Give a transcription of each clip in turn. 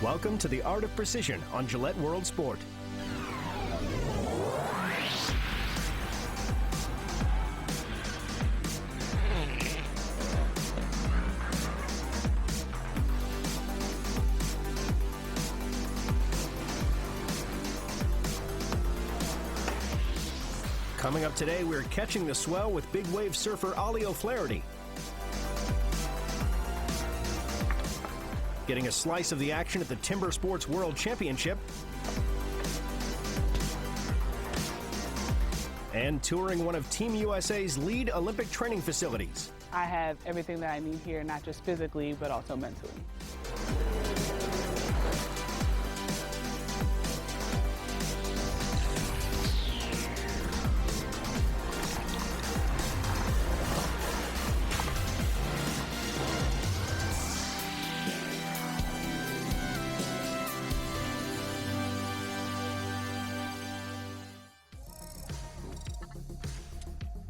Welcome to the Art of Precision on Gillette World Sport. Coming up today, we're catching the swell with big wave surfer Ollie O'Flaherty. Getting a slice of the action at the Timbersports World Championship. And touring one of Team USA's lead Olympic training facilities. I have everything that I need here, not just physically, but also mentally.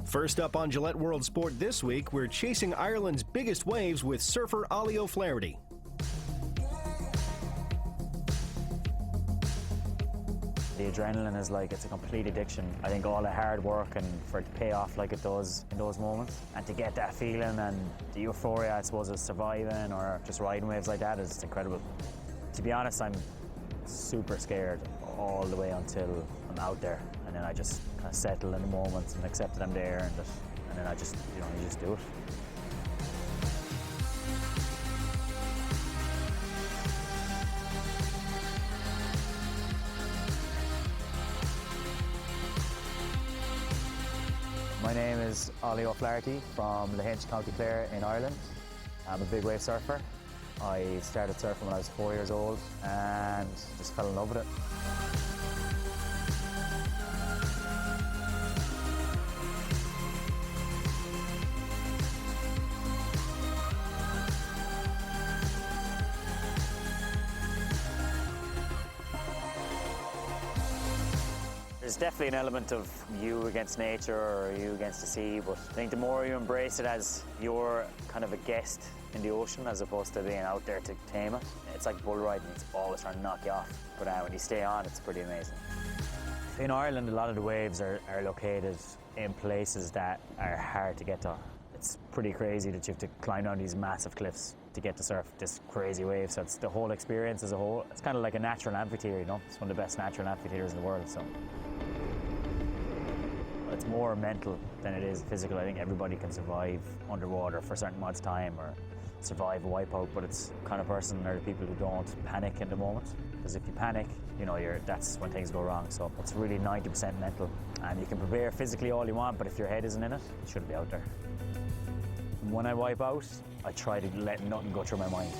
First up on Gillette World Sport this week, we're chasing Ireland's biggest waves with surfer Ollie O'Flaherty. The adrenaline is like, it's a complete addiction. I think all the hard work and for it to pay off like it does in those moments, and to get that feeling and the euphoria, I suppose, of surviving or just riding waves like that is incredible. To be honest, I'm super scared all the way until I'm out there, and then I just kind of settle in the moment and accept that I'm there, and then I just, you just do it. My name is Ollie O'Flaherty from Lahinch, County Clare in Ireland. I'm a big wave surfer. I started surfing when I was 4 years old and just fell in love with it. There's definitely an element of you against nature or you against the sea, but I think the more you embrace it as you're kind of a guest in the ocean as opposed to being out there to tame it, it's like bull riding, it's always trying to knock you off, but when you stay on, it's pretty amazing. In Ireland, a lot of the waves are located in places that are hard to get to. It's pretty crazy that you have to climb down these massive cliffs to get to surf this crazy wave, so it's the whole experience as a whole. It's kind of like a natural amphitheater, It's one of the best natural amphitheaters in the world, so. It's more mental than it is physical. I think everybody can survive underwater for a certain amount of time or survive a wipeout, but it's the kind of person are the people who don't panic in the moment. Because if you panic, that's when things go wrong. So it's really 90% mental. And you can prepare physically all you want, but if your head isn't in it, you shouldn't be out there. When I wipe out, I try to let nothing go through my mind.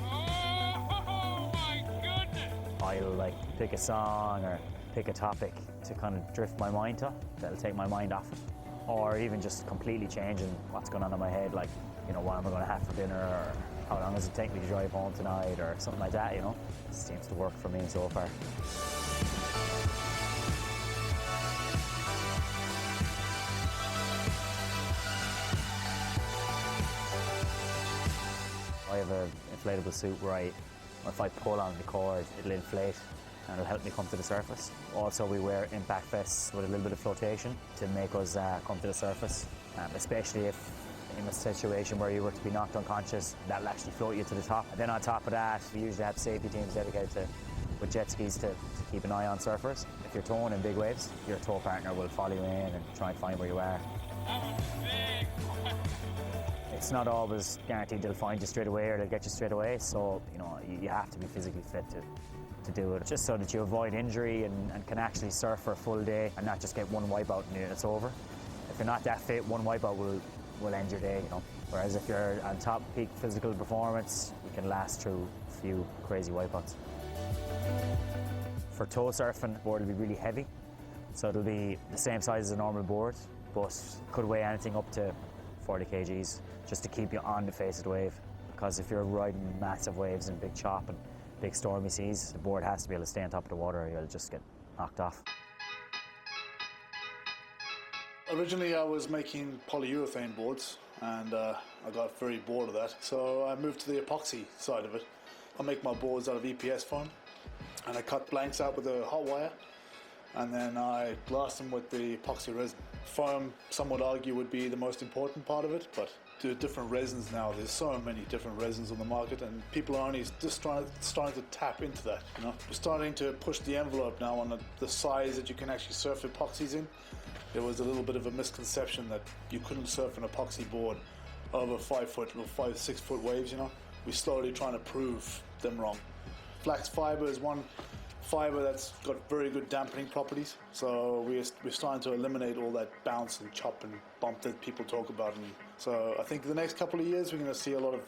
Oh my goodness! I'll pick a song or pick a topic to kind of drift my mind to, that'll take my mind off it. Or even just completely changing what's going on in my head, what am I going to have for dinner, or how long does it take me to drive home tonight, or something like that, It seems to work for me so far. I have an inflatable suit where if I pull on the cord, it'll inflate and it'll help me come to the surface. Also, we wear impact vests with a little bit of flotation to make us come to the surface, especially if in a situation where you were to be knocked unconscious, that'll actually float you to the top. And then on top of that, we usually have safety teams dedicated with jet skis to keep an eye on surfers. If you're towing in big waves, your tow partner will follow you in and try and find where you are. It's not always guaranteed they'll find you straight away or they'll get you straight away, so you have to be physically fit to do it, just so that you avoid injury and can actually surf for a full day and not just get one wipeout and it's over. If you're not that fit, one wipeout will end your day, Whereas if you're on top peak physical performance, you can last through a few crazy wipeouts. For tow surfing, the board will be really heavy, so it'll be the same size as a normal board, but could weigh anything up to 40 kgs, just to keep you on the face of the wave. Because if you're riding massive waves and big chop and big stormy seas, the board has to be able to stay on top of the water or you'll just get knocked off. Originally I was making polyurethane boards and I got very bored of that, so I moved to the epoxy side of it. I make my boards out of EPS foam, and I cut blanks out with a hot wire, and then I glass them with the epoxy resin. Foam, some would argue, would be the most important part of it, but the different resins now, there's so many different resins on the market, and people are only just starting to tap into that. We're starting to push the envelope now on the size that you can actually surf epoxies in. There was a little bit of a misconception that you couldn't surf an epoxy board over 5 foot or 5 6 foot waves. We're slowly trying to prove them wrong. Flax fiber is one fiber that's got very good dampening properties, so we're starting to eliminate all that bounce and chop and bump that people talk about. And so I think the next couple of years we're going to see a lot of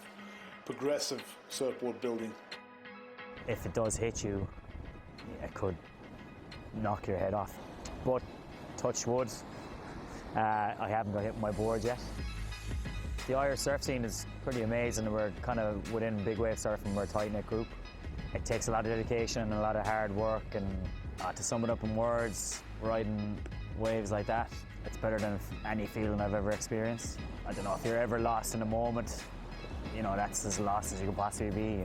progressive surfboard building. If it does hit you, it could knock your head off. But touch wood, I haven't got hit with my board yet. The Irish surf scene is pretty amazing. We're kind of within big wave surfing, we're a tight-knit group. It takes a lot of dedication and a lot of hard work, and to sum it up in words, riding waves like that, it's better than any feeling I've ever experienced. I don't know, if you're ever lost in a moment, that's as lost as you could possibly be,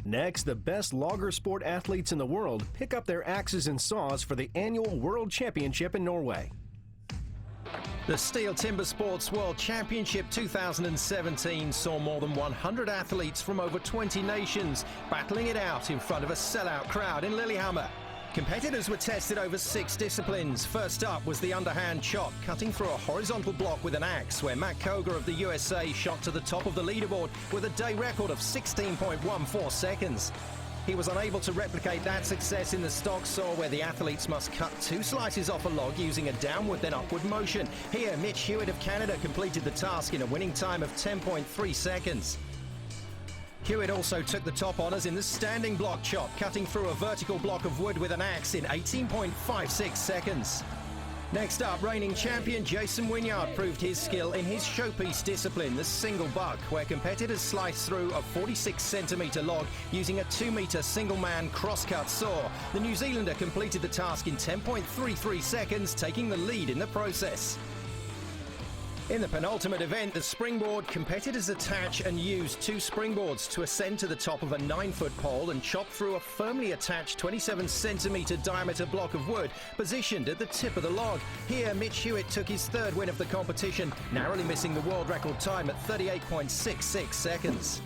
Next, the best logger sport athletes in the world pick up their axes and saws for the annual World Championship in Norway. The Steel Timbersports World Championship 2017 saw more than 100 athletes from over 20 nations battling it out in front of a sellout crowd in Lillehammer. Competitors were tested over 6 disciplines. First up was the underhand chop, cutting through a horizontal block with an axe, where Matt Koger of the USA shot to the top of the leaderboard with a day record of 16.14 seconds. He was unable to replicate that success in the stock saw, where the athletes must cut 2 slices off a log using a downward then upward motion. Here, Mitch Hewitt of Canada completed the task in a winning time of 10.3 seconds. Hewitt also took the top honours in the standing block chop, cutting through a vertical block of wood with an axe in 18.56 seconds. Next up, reigning champion Jason Wynyard proved his skill in his showpiece discipline, the single buck, where competitors sliced through a 46-centimetre log using a 2-metre single-man crosscut saw. The New Zealander completed the task in 10.33 seconds, taking the lead in the process. In the penultimate event, the springboard, competitors attach and use 2 springboards to ascend to the top of a 9-foot pole and chop through a firmly attached 27-centimetre diameter block of wood positioned at the tip of the log. Here, Mitch Hewitt took his 3rd win of the competition, narrowly missing the world record time at 38.66 seconds.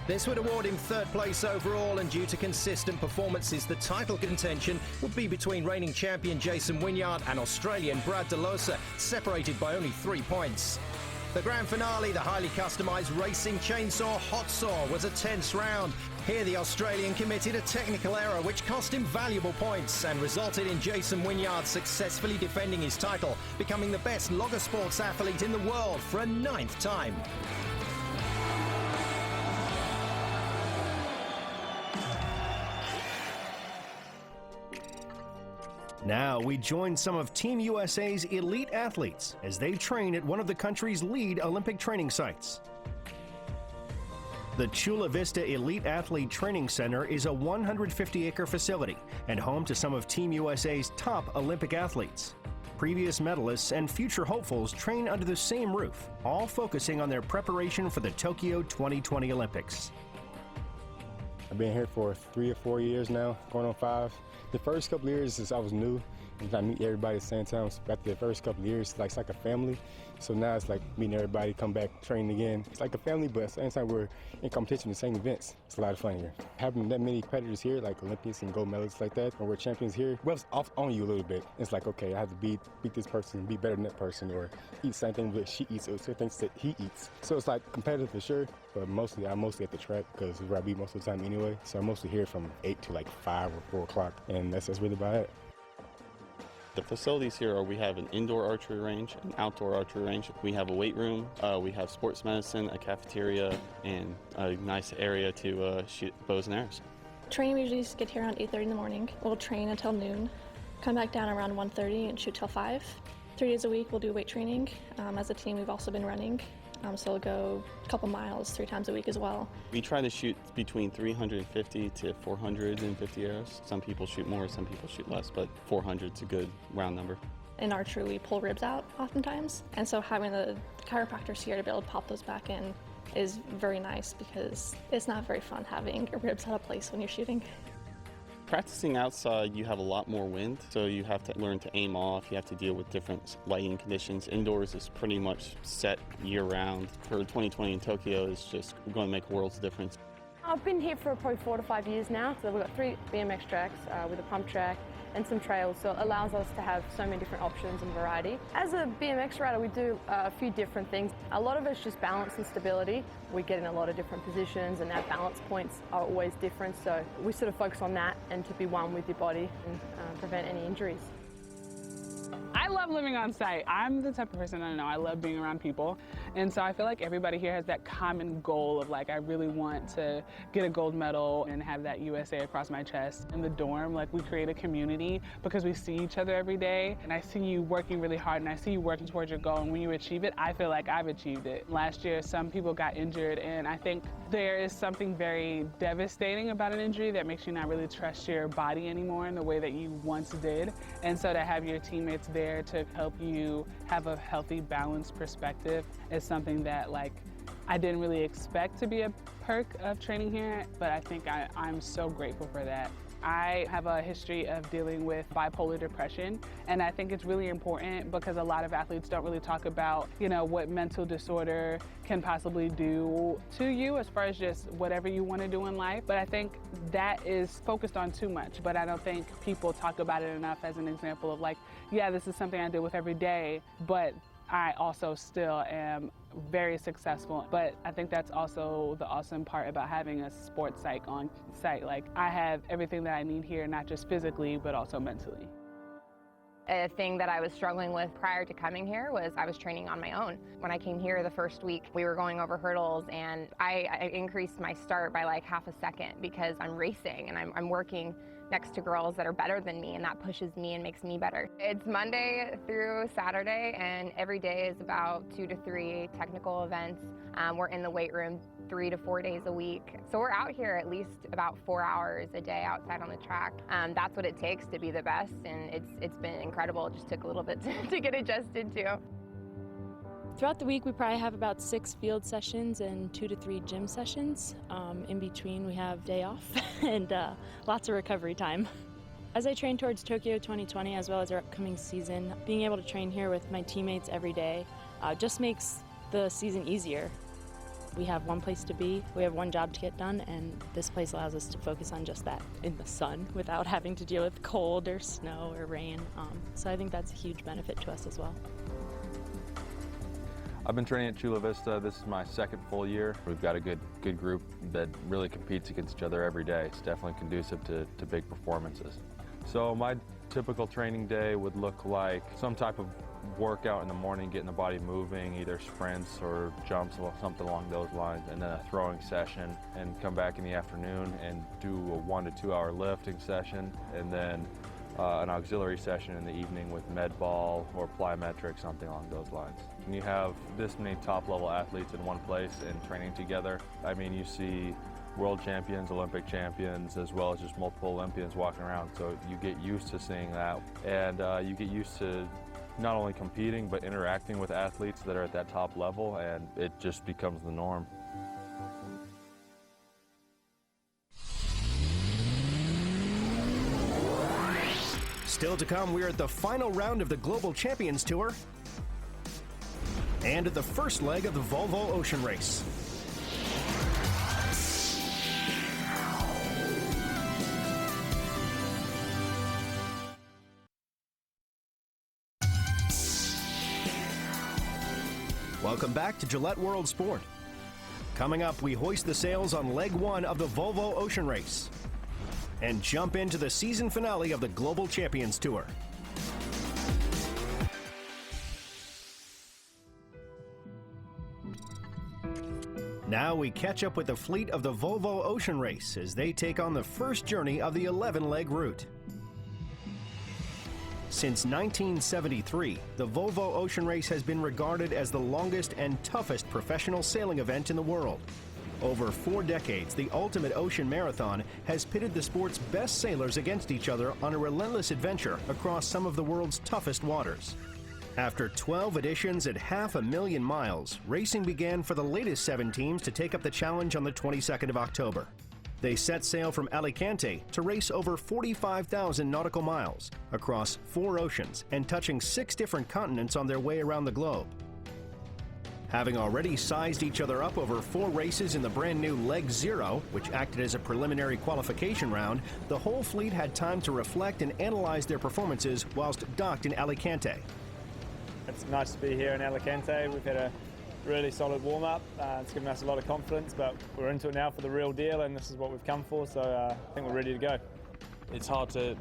This would award him 3rd place overall, and due to consistent performances, the title contention would be between reigning champion Jason Wynyard and Australian Brad DeLosa, separated by only 3 points. The grand finale, the highly customised racing chainsaw hot saw, was a tense round. Here the Australian committed a technical error which cost him valuable points and resulted in Jason Wynyard successfully defending his title, becoming the best logger sports athlete in the world for a 9th time. Now we join some of Team USA's elite athletes as they train at one of the country's lead Olympic training sites. The Chula Vista Elite Athlete Training Center is a 150-acre facility and home to some of Team USA's top Olympic athletes. Previous medalists and future hopefuls train under the same roof, all focusing on their preparation for the Tokyo 2020 Olympics. I've been here for 3 or 4 years now, going on 5. The first couple of years, since I was new, and I meet everybody at the same time. So after the first couple of years, it's like a family. So now it's like meeting everybody, come back, training again. It's like a family, but at the same time, we're in competition, the same events. It's a lot of fun here. Having that many competitors here, like Olympians and gold medalists like that, and we're champions here, rubs off on you a little bit. It's like, okay, I have to beat this person, be better than that person, or eat the same thing that she eats, or certain things that he eats. So it's like competitive for sure, but I'm mostly at the track because it's where I be most of the time anyway. So I'm mostly here from 8 to like 5 or 4 o'clock, and that's really about it. The facilities here are, we have an indoor archery range, an outdoor archery range. We have a weight room, we have sports medicine, a cafeteria, and a nice area to shoot bows and arrows. Training, we usually just get here around 8:30 in the morning. We'll train until noon, come back down around 1:30 and shoot till 5. 3 days a week we'll do weight training. As a team we've also been running, so we'll go a couple miles 3 times a week as well. We try to shoot between 350 to 450 arrows. Some people shoot more, some people shoot less, but 400 is a good round number. In archery we pull ribs out oftentimes, and so having the chiropractors here to be able to pop those back in is very nice because it's not very fun having ribs out of place when you're shooting. Practicing outside, you have a lot more wind, so you have to learn to aim off. You have to deal with different lighting conditions. Indoors is pretty much set year-round. For 2020 in Tokyo, it's just going to make a world's difference. I've been here for probably 4 to 5 years now. So we've got 3 BMX tracks with a pump track and some trails, so it allows us to have so many different options and variety. As a BMX rider, we do a few different things. A lot of it's just balance and stability. We get in a lot of different positions, and our balance points are always different, so we sort of focus on that and to be one with your body and prevent any injuries. I love living on site. I'm the type of person, I don't know, I love being around people. And so I feel like everybody here has that common goal of like, I really want to get a gold medal and have that USA across my chest. In the dorm, like we create a community because we see each other every day. And I see you working really hard and I see you working towards your goal. And when you achieve it, I feel like I've achieved it. Last year, some people got injured, and I think there is something very devastating about an injury that makes you not really trust your body anymore in the way that you once did. And so to have your teammates there to help you have a healthy, balanced perspective is something that like I didn't really expect to be a perk of training here, but I think I'm so grateful for that. I have a history of dealing with bipolar depression, and I think it's really important because a lot of athletes don't really talk about, you know, what mental disorder can possibly do to you as far as just whatever you want to do in life. But I think that is focused on too much, but I don't think people talk about it enough as an example of like, yeah, this is something I deal with every day, but I also still am very successful. But I think that's also the awesome part about having a sports psych on site. Like I have everything that I need here, not just physically, but also mentally. A thing that I was struggling with prior to coming here was I was training on my own. When I came here the first week, we were going over hurdles, and I increased my start by like half a second because I'm racing and I'm working next to girls that are better than me, and that pushes me and makes me better. It's Monday through Saturday, and every day is about 2 to 3 technical events. We're in the weight room 3 to 4 days a week. So we're out here at least about 4 hours a day outside on the track. That's what it takes to be the best, and it's been incredible. It just took a little bit to get adjusted to. Throughout the week, we probably have about 6 field sessions and 2 to 3 gym sessions. In between, we have day off and lots of recovery time. As I train towards Tokyo 2020, as well as our upcoming season, being able to train here with my teammates every day just makes the season easier. We have one place to be, we have one job to get done, and this place allows us to focus on just that in the sun without having to deal with cold or snow or rain. So I think that's a huge benefit to us as well. I've been training at Chula Vista. This is my 2nd full year. We've got a good group that really competes against each other every day. It's definitely conducive to big performances. So my typical training day would look like some type of workout in the morning, getting the body moving, either sprints or jumps or something along those lines, and then a throwing session, and come back in the afternoon and do a 1 to 2 hour lifting session, and then an auxiliary session in the evening with med ball or plyometrics, something along those lines. When you have this many top-level athletes in one place and training together, I mean, you see world champions, Olympic champions, as well as just multiple Olympians walking around. So you get used to seeing that, and you get used to not only competing, but interacting with athletes that are at that top level, and it just becomes the norm. Still to come, we're at the final round of the Global Champions Tour and at the first leg of the Volvo Ocean Race. Welcome back to Gillette World Sport. Coming up, we hoist the sails on leg 1 of the Volvo Ocean Race and jump into the season finale of the Global Champions Tour. Now we catch up with the fleet of the Volvo Ocean Race as they take on the first journey of the 11-leg route. Since 1973, the Volvo Ocean Race has been regarded as the longest and toughest professional sailing event in the world. Over 4 decades, the Ultimate Ocean Marathon has pitted the sport's best sailors against each other on a relentless adventure across some of the world's toughest waters. After 12 editions at 500,000 miles, racing began for the latest 7 teams to take up the challenge on the 22nd of October. They set sail from Alicante to race over 45,000 nautical miles across 4 oceans and touching 6 different continents on their way around the globe. Having already sized each other up over 4 races in the brand new Leg 0, which acted as a preliminary qualification round, the whole fleet had time to reflect and analyze their performances whilst docked in Alicante. It's nice to be here in Alicante. We've had a really solid warm-up. It's given us a lot of confidence, but we're into it now for the real deal, and this is what we've come for, so I think we're ready to go. It's hard to,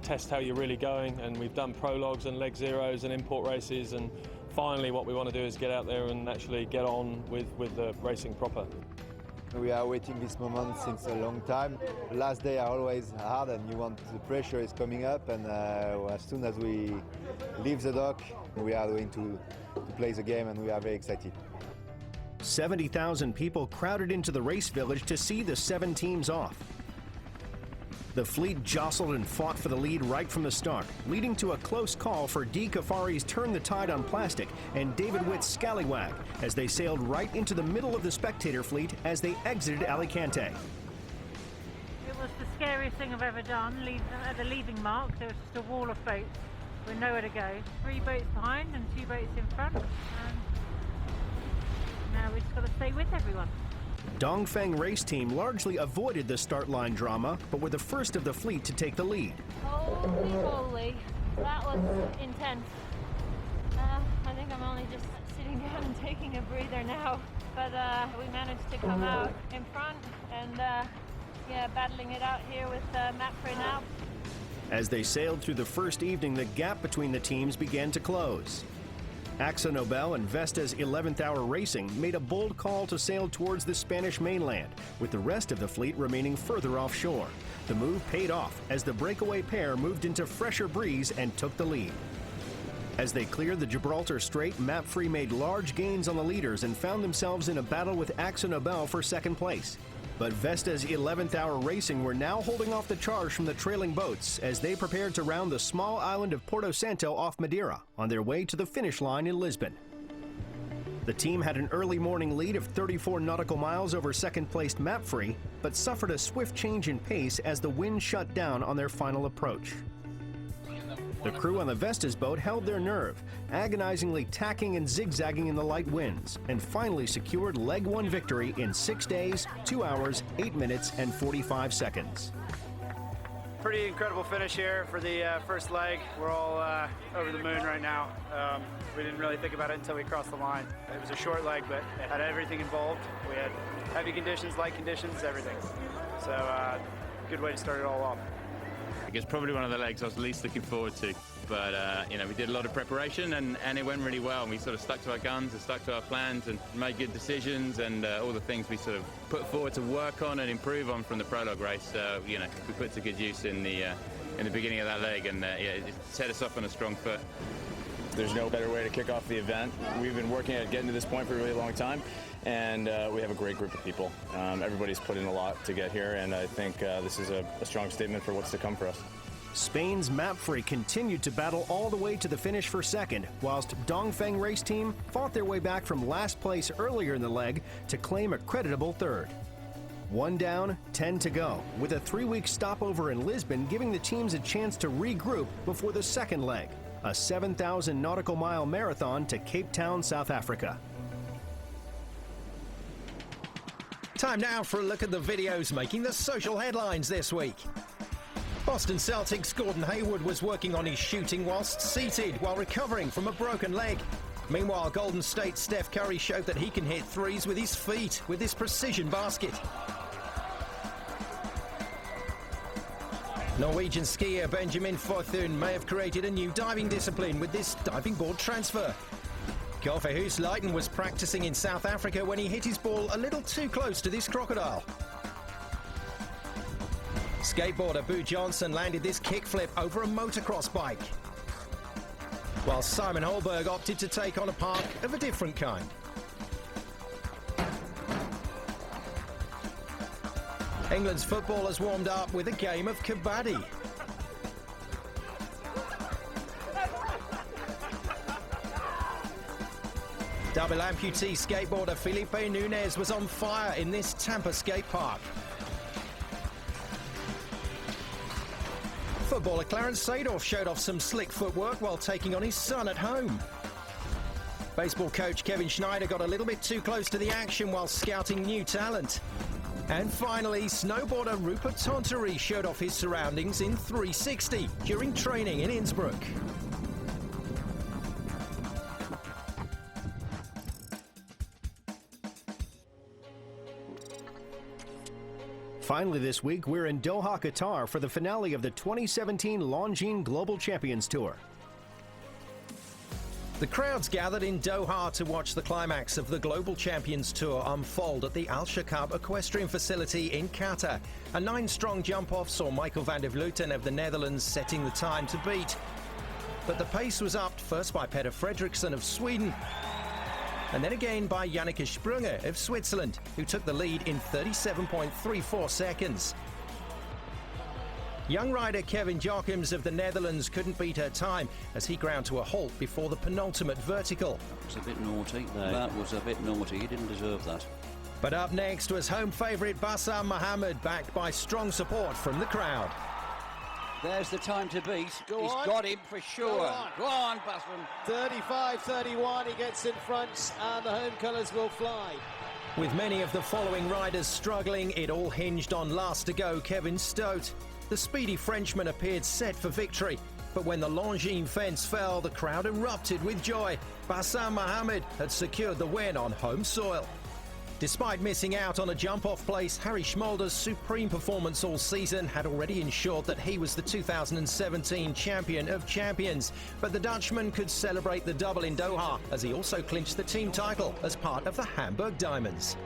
test how you're really going, and we've done prologues and Leg 0s and import races, and finally what we want to do is get out there and actually get on with the racing proper. We are waiting this moment since a long time. The last day are always hard, and the pressure is coming up, and as soon as we leave the dock, we are going to play the game, and we are very excited. 70,000 people crowded into the race village to see the 7 teams off. The fleet jostled and fought for the lead right from the start, leading to a close call for D. Kafari's Turn the Tide on Plastic and David Witt's Scallywag as they sailed right into the middle of the spectator fleet as they exited Alicante. It was the scariest thing I've ever done. At the leaving mark, there was just a wall of boats with nowhere to go. 3 boats behind and 2 boats in front. And now we've just got to stay with everyone. Dongfeng race team largely avoided the start line drama, but were the first of the fleet to take the lead. Holy moly, that was intense. I think I'm only just sitting down and taking a breather now, but we managed to come out in front and battling it out here with Mapfre now. As they sailed through the first evening, the gap between the teams began to close. AXA Nobel and Vestas 11th Hour Racing made a bold call to sail towards the Spanish mainland, with the rest of the fleet remaining further offshore. The move paid off as the breakaway pair moved into fresher breeze and took the lead. As they cleared the Gibraltar Strait, Mapfre made large gains on the leaders and found themselves in a battle with AXA Nobel for second place. But Vestas 11th Hour Racing were now holding off the charge from the trailing boats as they prepared to round the small island of Porto Santo off Madeira on their way to the finish line in Lisbon. The team had an early morning lead of 34 nautical miles over second-placed Mapfre, but suffered a swift change in pace as the wind shut down on their final approach. The crew on the Vestas boat held their nerve, agonizingly tacking and zigzagging in the light winds, and finally secured Leg 1 victory in 6 days, 2 hours, 8 minutes, and 45 seconds. Pretty incredible finish here for the first leg. We're all over the moon right now. We didn't really think about it until we crossed the line. It was a short leg, but it had everything involved. We had heavy conditions, light conditions, everything. So good way to start it all off. It's probably one of the legs I was least looking forward to, but we did a lot of preparation and it went really well. And we sort of stuck to our guns and stuck to our plans and made good decisions, and all the things we sort of put forward to work on and improve on from the prologue race, we put to good use in the beginning of that leg, and it set us off on a strong foot. There's no better way to kick off the event. We've been working at getting to this point for a really long time, and we have a great group of people. Everybody's put in a lot to get here, and I think this is a strong statement for what's to come for us. Spain's Mapfre continued to battle all the way to the finish for second, whilst Dongfeng race team fought their way back from last place earlier in the leg to claim a creditable third. 1 down, 10 to go, with a 3-week stopover in Lisbon giving the teams a chance to regroup before the second leg, a 7,000 nautical mile marathon to Cape Town, South Africa. Time now for a look at the videos making the social headlines this week. Boston Celtics' Gordon Hayward was working on his shooting whilst seated while recovering from a broken leg. Meanwhile, Golden State's Steph Curry showed that he can hit threes with his feet with this precision basket. Norwegian skier Benjamin Fothun may have created a new diving discipline with this diving board transfer. Golfer Hoos Leiten was practicing in South Africa when he hit his ball a little too close to this crocodile. Skateboarder Boo Johnson landed this kickflip over a motocross bike. while Simon Holberg opted to take on a park of a different kind. England's footballers warmed up with a game of kabaddi. Double amputee skateboarder Felipe Nunes was on fire in this Tampa skate park. Footballer Clarence Seedorf showed off some slick footwork while taking on his son at home. Baseball coach Kevin Schneider got a little bit too close to the action while scouting new talent. And finally, snowboarder Rupert Tontori showed off his surroundings in 360 during training in Innsbruck. Finally this week, we're in Doha, Qatar for the finale of the 2017 Longines Global Champions Tour. The crowds gathered in Doha to watch the climax of the Global Champions Tour unfold at the Al Shakab Equestrian Facility in Qatar. A 9-strong jump-off saw Michael van der Vleuten of the Netherlands setting the time to beat. But the pace was upped first by Peter Fredriksson of Sweden, and then again by Janneke Sprunger of Switzerland, who took the lead in 37.34 seconds. Young rider Kevin Jochems of the Netherlands couldn't beat her time as he ground to a halt before the penultimate vertical. That was a bit naughty. That was a bit naughty. He didn't deserve that. But up next was home favourite Bassam Mohammed, backed by strong support from the crowd. There's the time to beat. He's got him for sure. Go on, Bassam. 35-31, he gets in front, and the home colours will fly. With many of the following riders struggling, it all hinged on last to go Kevin Stote. The speedy Frenchman appeared set for victory, but when the Longines fence fell, the crowd erupted with joy. Bassam Mohammed had secured the win on home soil. Despite missing out on a jump-off place, Harry Schmolder's supreme performance all season had already ensured that he was the 2017 champion of champions. But the Dutchman could celebrate the double in Doha, as he also clinched the team title as part of the Hamburg Diamonds.